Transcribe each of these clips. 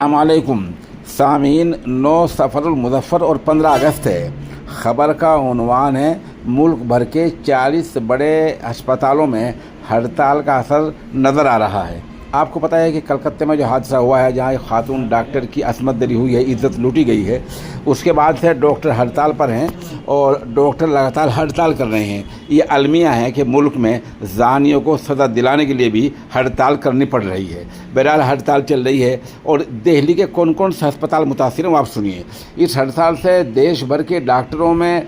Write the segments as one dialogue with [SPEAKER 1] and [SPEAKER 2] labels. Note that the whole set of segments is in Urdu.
[SPEAKER 1] السلام علیکم سامعین، 9 سفر المظفر اور 15 اگست ہے۔ خبر کا عنوان ہے ملک بھر کے 40 بڑے ہسپتالوں میں ہڑتال کا اثر نظر آ رہا ہے۔ آپ کو پتہ ہے کہ کلکتہ میں جو حادثہ ہوا ہے، جہاں ایک خاتون ڈاکٹر کی عصمت دری ہوئی ہے، عزت لوٹی گئی ہے، اس کے بعد سے ڈاکٹر ہڑتال پر ہیں اور ڈاکٹر لگاتار ہڑتال کر رہے ہیں۔ یہ المیہ ہے کہ ملک میں زانیوں کو سزا دلانے کے لیے بھی ہڑتال کرنی پڑ رہی ہے۔ بہرحال ہڑتال چل رہی ہے اور دہلی کے کون کون سے ہسپتال متاثر ہیں وہ آپ سنیے۔ اس ہڑتال سے دیش بھر کے ڈاکٹروں میں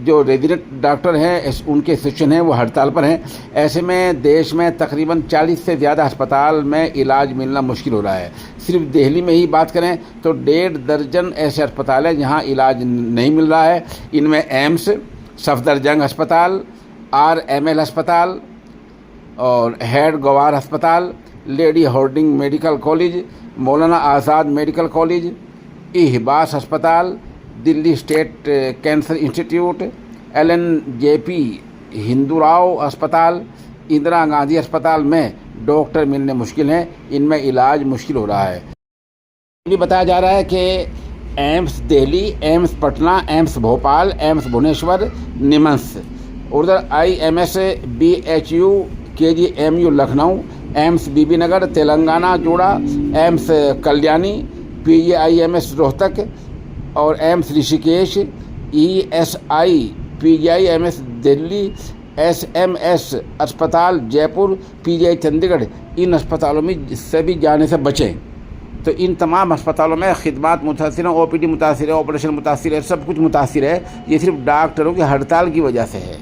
[SPEAKER 1] جو ریزیڈنٹ ڈاکٹر ہیں ان کے سیکشن ہیں وہ ہڑتال پر ہیں۔ ایسے میں دیش میں تقریباً 40 سے زیادہ ہسپتال میں علاج ملنا مشکل ہو رہا ہے۔ صرف دہلی میں ہی بات کریں تو 1.5 درجن ایسے ہسپتال ہیں جہاں علاج نہیں مل رہا ہے۔ ان میں ایمس، صفدر جنگ ہسپتال، RML ہسپتال اور ہیڈ گوار ہسپتال، lady ہارڈنگ medical college, Maulana Azad medical college, احباس ہسپتال، دلی state cancer institute, LNJP Hindurao ہسپتال، اندرا گاندھی ہسپتال میں ڈاکٹر ملنے مشکل ہیں۔ ان میں علاج مشکل ہو رہا ہے۔ یہ بھی بتایا جا رہا ہے کہ AIIMS Delhi, AIIMS Patna, AIIMS Bhopal, AIIMS Bhubaneswar, NIMS, ادھر IMS BHU KGMU Lucknow, AIIMS BB Nagar Telangana جوڑا، ایمس کلیانی، PGIMS روہتک اور AIIMS Rishikesh, ESI PGIMS Delhi, SMS اسپتال جے پور، PGI چندی گڑھ، ان اسپتالوں میں سے بھی جانے سے بچیں۔ تو ان تمام ہسپتالوں میں خدمات متاثر ہیں، OPD متاثر ہے، آپریشن متاثر ہے، سب کچھ متاثر ہے۔ یہ صرف ڈاکٹروں کی ہڑتال کی وجہ سے ہے۔